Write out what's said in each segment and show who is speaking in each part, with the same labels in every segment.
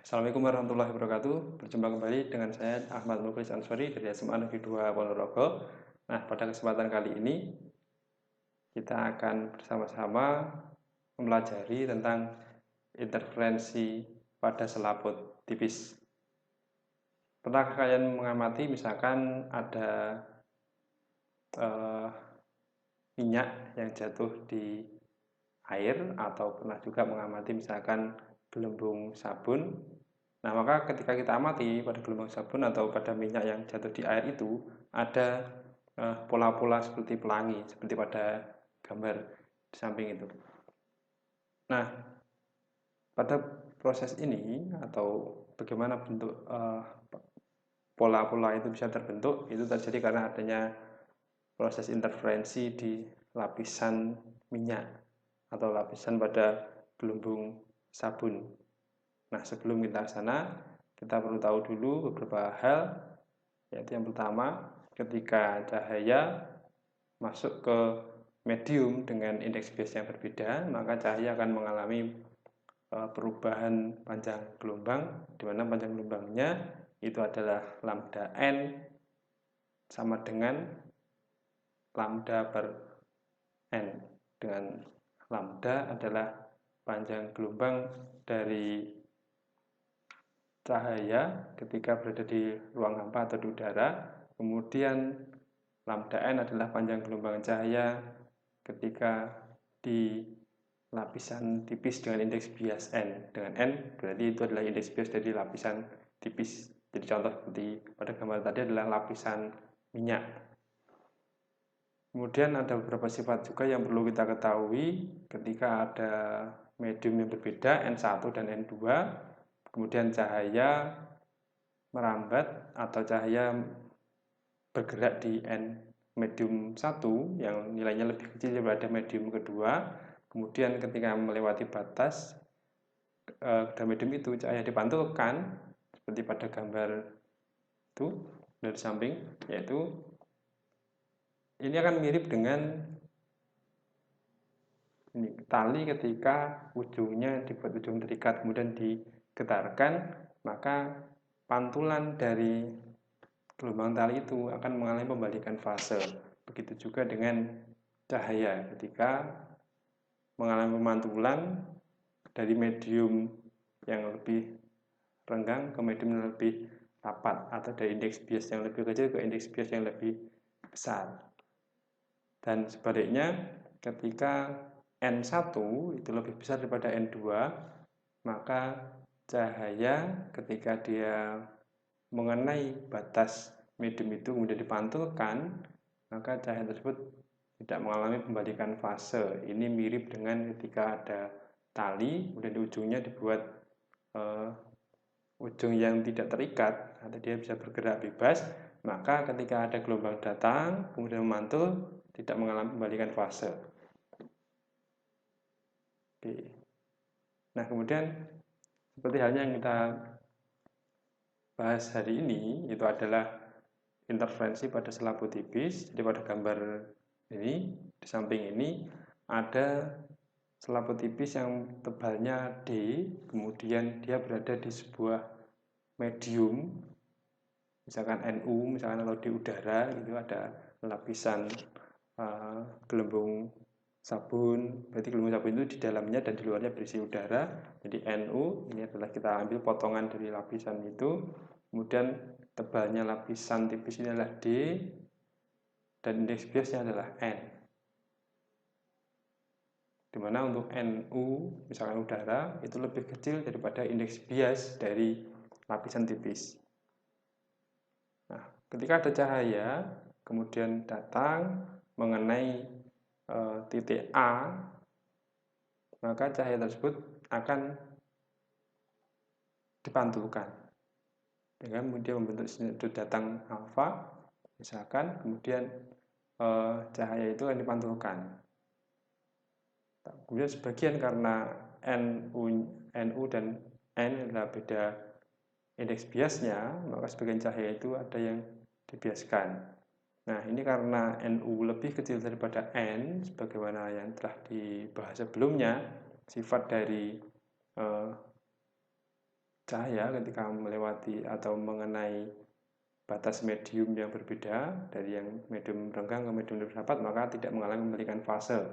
Speaker 1: Assalamualaikum warahmatullahi wabarakatuh. Berjumpa kembali dengan saya Ahmad Mukhlis Ansori dari SMA Negeri 2 Ponorogo. Nah, pada kesempatan kali ini kita akan bersama-sama mempelajari tentang interferensi pada selaput tipis. Pernahkah kalian mengamati misalkan ada minyak yang jatuh di air, atau pernah juga mengamati misalkan gelembung sabun. Nah, maka ketika kita amati pada gelembung sabun atau pada minyak yang jatuh di air itu ada pola-pola seperti pelangi, seperti pada gambar di samping itu. Nah, pada proses ini atau bagaimana bentuk pola-pola itu bisa terbentuk, itu terjadi karena adanya proses interferensi di lapisan minyak atau lapisan pada gelembung sabun. Nah, sebelum kita ke sana, kita perlu tahu dulu beberapa hal, yaitu yang pertama, ketika cahaya masuk ke medium dengan indeks bias yang berbeda, maka cahaya akan mengalami perubahan panjang gelombang, di mana panjang gelombangnya itu adalah lambda n sama dengan lambda per n, dengan lambda adalah panjang gelombang dari cahaya ketika berada di ruang hampa atau di udara, kemudian lambda n adalah panjang gelombang cahaya ketika di lapisan tipis dengan indeks bias n. Dengan n berarti itu adalah indeks bias dari lapisan tipis. Jadi contoh seperti pada gambar tadi adalah lapisan minyak. Kemudian ada beberapa sifat juga yang perlu kita ketahui ketika ada medium yang berbeda, N1 dan N2. Kemudian cahaya merambat atau cahaya bergerak di medium 1 yang nilainya lebih kecil daripada medium kedua. Kemudian ketika melewati batas pada medium itu, cahaya dipantulkan seperti pada gambar itu dari samping, yaitu ini akan mirip dengan ini, tali ketika ujungnya dibuat ujung terikat kemudian digetarkan, maka pantulan dari gelombang tali itu akan mengalami pembalikan fase. Begitu juga dengan cahaya ketika mengalami pemantulan dari medium yang lebih renggang ke medium yang lebih rapat, atau dari indeks bias yang lebih kecil ke indeks bias yang lebih besar. Dan sebaliknya, ketika N1 itu lebih besar daripada N2, maka cahaya ketika dia mengenai batas medium itu kemudian dipantulkan, maka cahaya tersebut tidak mengalami pembalikan fase. Ini mirip dengan ketika ada tali, kemudian di ujungnya dibuat ujung yang tidak terikat, atau dia bisa bergerak bebas, maka ketika ada gelombang datang, kemudian memantul, tidak mengalami pembalikan fase. Oke. Nah, kemudian seperti halnya yang kita bahas hari ini, itu adalah interferensi pada selaput tipis. Jadi pada gambar ini, di samping ini ada selaput tipis yang tebalnya D, kemudian dia berada di sebuah medium, misalkan NU, misalkan kalau di udara itu ada lapisan gelembung sabun, berarti gelembung sabun itu di dalamnya dan di luarnya berisi udara. Jadi NU ini adalah kita ambil potongan dari lapisan itu, kemudian tebalnya lapisan tipis ini adalah D, dan indeks biasnya adalah N. Dimana untuk NU, misalkan udara, itu lebih kecil daripada indeks bias dari lapisan tipis. Nah, ketika ada cahaya, kemudian datang mengenai titik A, maka cahaya tersebut akan dipantulkan dengan kemudian membentuk sudut datang alfa, misalkan, kemudian cahaya itu akan dipantulkan. Kemudian sebagian karena NU dan N adalah beda indeks biasnya, maka sebagian cahaya itu ada yang dibiaskan. Nah, ini karena NU lebih kecil daripada N, sebagaimana yang telah dibahas sebelumnya, sifat dari cahaya ketika melewati atau mengenai batas medium yang berbeda dari yang medium renggang ke medium bersahabat, maka tidak mengalami pembalikan fase.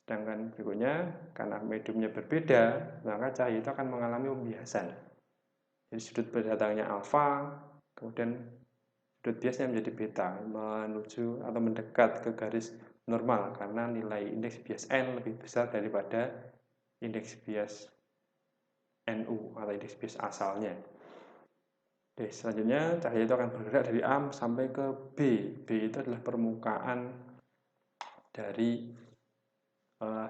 Speaker 1: Sedangkan berikutnya, karena mediumnya berbeda, maka cahaya itu akan mengalami pembiasan. Jadi sudut berdatangnya alfa, kemudian sudut biasnya menjadi beta, menuju atau mendekat ke garis normal karena nilai indeks bias N lebih besar daripada indeks bias NU atau indeks bias asalnya. Oke, selanjutnya cahaya itu akan bergerak dari A sampai ke B. B itu adalah permukaan dari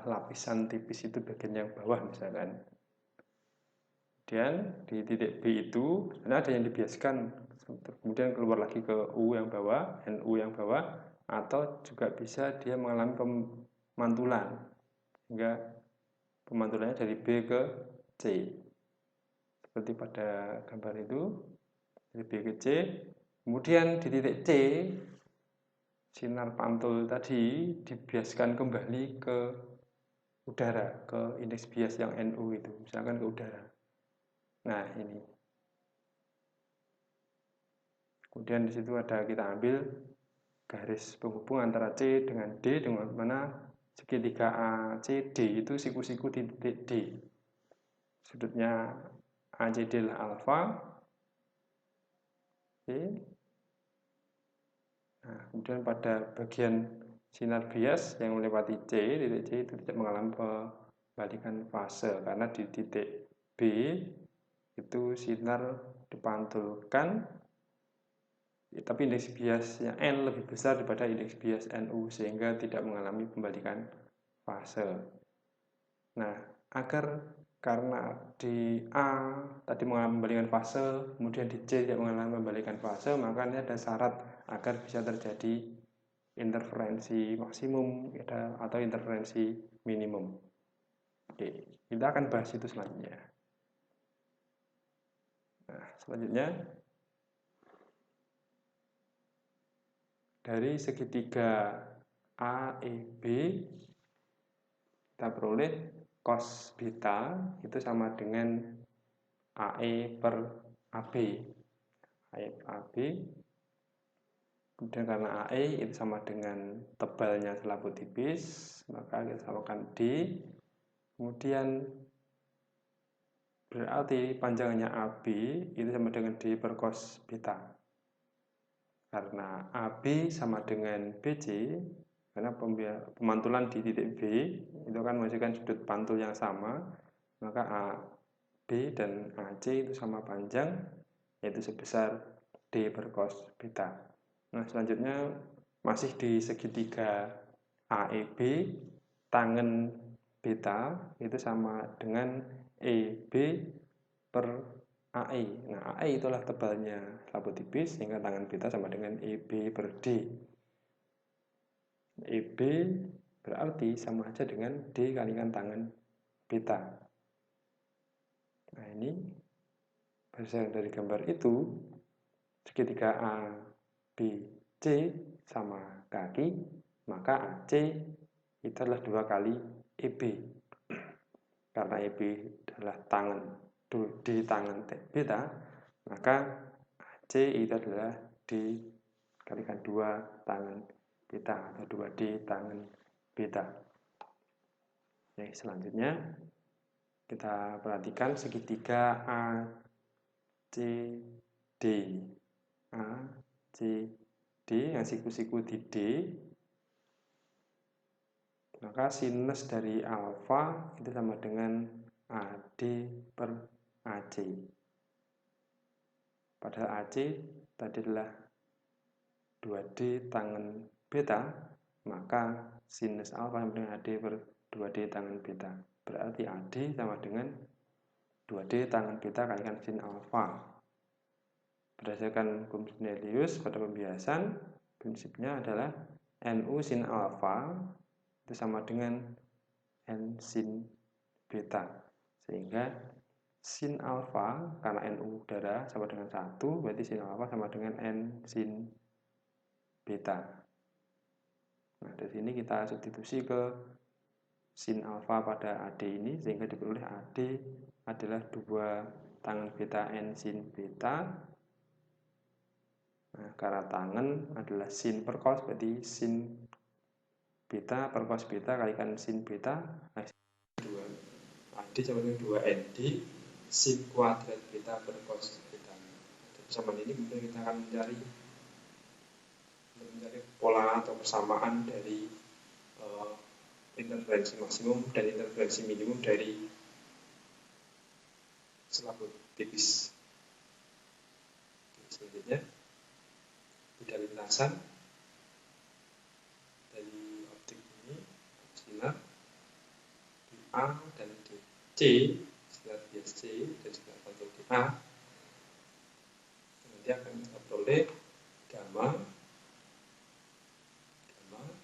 Speaker 1: lapisan tipis itu bagian yang bawah misalkan. Kemudian di titik B itu sebenarnya ada yang dibiaskan, kemudian keluar lagi ke U yang bawah, NU yang bawah, atau juga bisa dia mengalami pemantulan hingga pemantulannya dari B ke C. Seperti pada gambar itu, dari B ke C. Kemudian di titik C, sinar pantul tadi dibiaskan kembali ke udara, ke indeks bias yang NU itu, misalkan ke udara. Nah, ini. Kemudian di situ ada kita ambil garis penghubung antara C dengan D, dengan mana segitiga ACD itu siku-siku di titik D. Sudutnya ACD adalah alfa. Oke. Nah, kemudian pada bagian sinar bias yang melewati C, titik C itu tidak mengalami pembalikan fase karena di titik B itu sinar dipantulkan, tapi indeks biasnya N lebih besar daripada indeks bias NU sehingga tidak mengalami pembalikan fase. Nah, karena di A tadi mengalami pembalikan fase, kemudian di C tidak mengalami pembalikan fase, maka ini ada syarat agar bisa terjadi interferensi maksimum atau interferensi minimum. Oke, kita akan bahas itu selanjutnya. Nah, selanjutnya dari segitiga AEB kita peroleh cos beta itu sama dengan AE per AB. AE per AB. Kemudian karena AE itu sama dengan tebalnya selaput tipis, maka kita samakan D. Kemudian berarti panjangnya AB itu sama dengan D per cos beta. Karena AB sama dengan BC, karena pemantulan di titik B itu kan menghasilkan sudut pantul yang sama, maka AB dan AC itu sama panjang, yaitu sebesar D per cos beta. Nah, selanjutnya masih di segitiga AEB, tangen beta itu sama dengan EB per AE. Nah, AE itulah tebalnya selaput tipis sehingga tangan beta sama dengan EB per D. EB berarti sama aja dengan D kalikan tangan beta. Nah, ini berdasarkan dari gambar itu, segitiga A, B, C sama kaki, maka AC itu adalah 2 kali EB. Karena EB adalah D tangan beta, maka AC itu adalah dikalikan 2 tangan beta atau 2D tangan beta. Oke, selanjutnya kita perhatikan segitiga ACD. ACD yang siku-siku di D, maka sinus dari alfa itu sama dengan AD per AC. Padahal AC tadi adalah 2D tangen beta, maka sinus alfa sama dengan AD per 2D tangen beta. Berarti AD sama dengan 2D tangen beta kalikan sin alfa. Berdasarkan hukum Cornelius pada pembiasan, prinsipnya adalah NU sin alfa itu sama dengan N sin beta. Sehingga sin alfa, karena NU udara sama dengan 1, berarti sin alfa sama dengan N sin beta. Nah, dari sini kita substitusi ke sin alfa pada AD ini, sehingga diperoleh AD adalah 2 tangen beta N sin beta. Nah, karena tangen adalah sin per cos, berarti sin beta per cos beta kalikan sin beta. Nah, 2 AD sama dengan 2 ND sin kuadrat beta per cos beta. Persamaan ini kemudian kita akan mencari pola atau persamaan dari interferensi maksimum dan interferensi minimum dari selaput tipis. Selanjutnya, beda lintasan dari optik ini, sinar di A dan di C, sinar bias C dan sinar pantul di A. Nanti akan kita peroleh gamma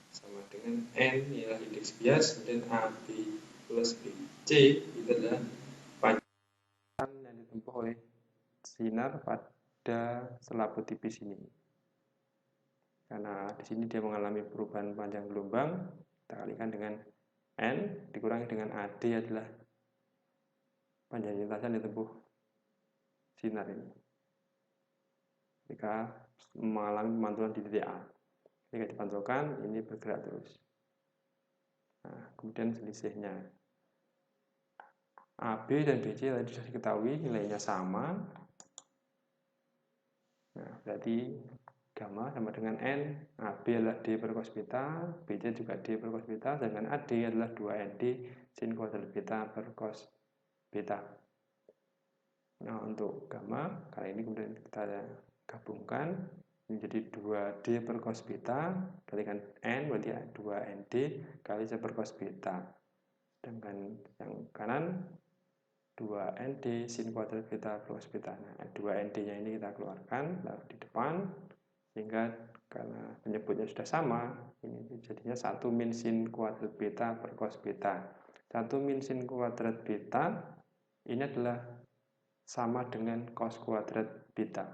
Speaker 1: sama dengan N ialah indeks bias, kemudian AB plus BC itu adalah panjang yang ditempuh oleh sinar pada selaput tipis ini. Karena di sini dia mengalami perubahan panjang gelombang, kita kalikan dengan N dikurangi dengan AD adalah panjang lintasan ditempuh sinar ini. Jika mengalami pemantulan di titik A, jika dipantulkan ini bergerak terus. Nah, kemudian selisihnya AB dan BC tadi sudah diketahui nilainya sama. Nah, berarti gamma sama dengan N, AB adalah D per cos beta, BC juga D per cos beta, sedangkan AD adalah 2ND sin kuadrat beta per cos beta. Nah, untuk gamma, kali ini kemudian kita gabungkan menjadi 2D per cos beta kalikan N, berarti 2ND kali C per cos beta. Sedangkan yang kanan 2ND sin kuadrat beta per cos beta. Nah, 2ND-nya ini kita keluarkan lalu di depan, sehingga karena penyebutnya sudah sama, ini jadinya 1 min sin kuadrat beta per cos beta. 1 min sin kuadrat beta ini adalah sama dengan cos kuadrat beta.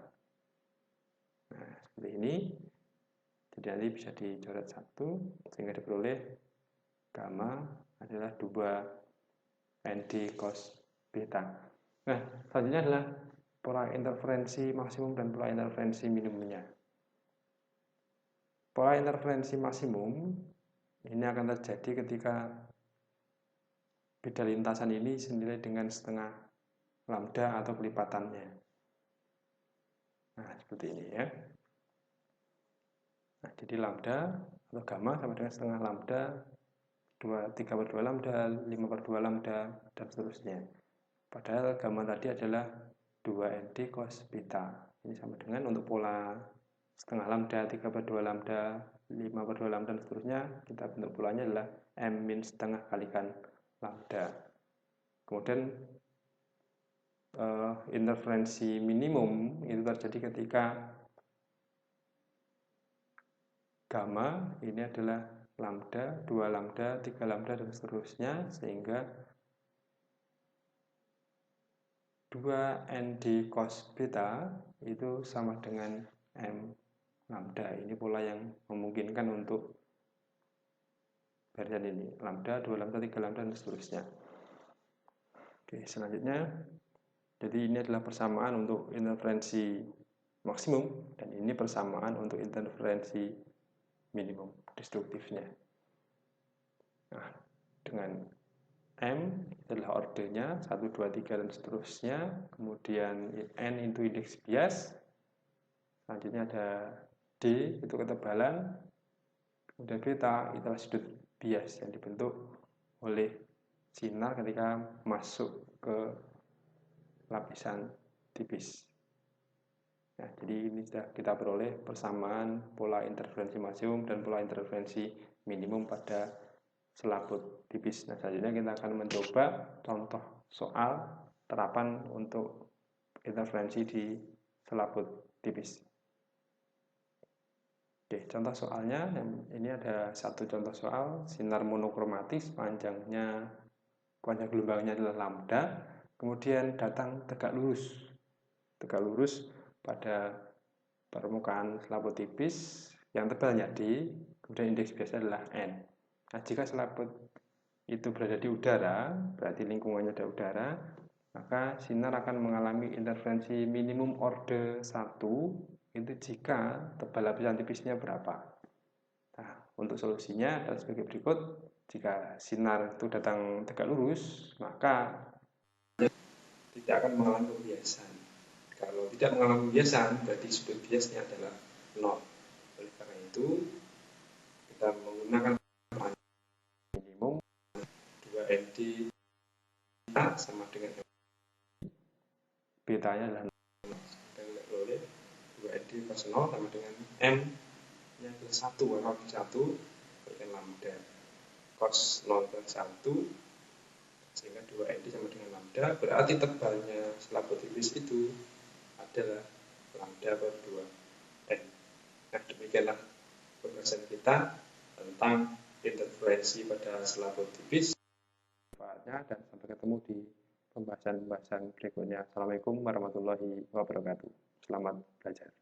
Speaker 1: Nah, seperti ini. Jadi nanti bisa dicoret 1 sehingga diperoleh gamma adalah 2 ND cos beta. Nah, selanjutnya adalah pola interferensi maksimum dan pola interferensi minimumnya. Pola interferensi maksimum ini akan terjadi ketika beda lintasan ini senilai dengan setengah lambda atau kelipatannya. Nah, seperti ini ya. Nah, jadi lambda atau gamma sama dengan setengah lambda, 3/2 lambda, 5/2 lambda, dan seterusnya. Padahal gamma tadi adalah 2ND cos beta. Ini sama dengan untuk pola setengah lambda, 3/2 lambda, 5/2 lambda, dan seterusnya, kita bentuk polanya adalah M min setengah kalikan lambda. Kemudian interferensi minimum itu terjadi ketika gamma ini adalah lambda, 2 lambda, 3 lambda, dan seterusnya, sehingga 2ND cos beta itu sama dengan M lambda. Ini pola yang memungkinkan untuk barisan ini, lambda, 2 lambda, 3 lambda, dan seterusnya. Oke, selanjutnya, jadi ini adalah persamaan untuk interferensi maksimum, dan ini persamaan untuk interferensi minimum destruktifnya. Nah, dengan M itu adalah ordernya 1, 2, 3 dan seterusnya, kemudian N itu indeks bias, selanjutnya ada D itu ketebalan, kemudian beta itu adalah sudut bias yang dibentuk oleh sinar ketika masuk ke lapisan tipis. Nah, jadi ini sudah kita peroleh persamaan pola interferensi maksimum dan pola interferensi minimum pada selaput tipis. Nah, selanjutnya kita akan mencoba contoh soal terapan untuk interferensi di selaput tipis. Oke, contoh soalnya, ini ada satu contoh soal, sinar monokromatis, panjang gelombangnya adalah lambda, kemudian datang tegak lurus pada permukaan selaput tipis yang tebalnya D, kemudian indeks biasanya adalah N. Nah, jika selaput itu berada di udara, berarti lingkungannya ada udara, maka sinar akan mengalami interferensi minimum orde 1 itu jika tebal lapisan tipisnya berapa. Nah, untuk solusinya adalah sebagai berikut. Jika sinar itu datang tegak lurus, maka tidak akan mengalami pembiasan. Kalau tidak mengalami pembiasan, berarti sudut biasnya adalah 0. Oleh karena itu, kita menggunakan minimum 2ND sama dengan betanya adalah 0. Oleh 2ND plus 0 sama dengan M nya ke 1, maka 1 berikan lambda cos 0 ke 1, sehingga 2ND sama dengan lambda, berarti tebalnya selaput tipis itu adalah lambda per 2N. Nah, demikianlah pembahasan kita tentang interferensi pada selaput tipis. Dan sampai ketemu di pembahasan-pembahasan berikutnya. Assalamualaikum warahmatullahi wabarakatuh. Selamat belajar.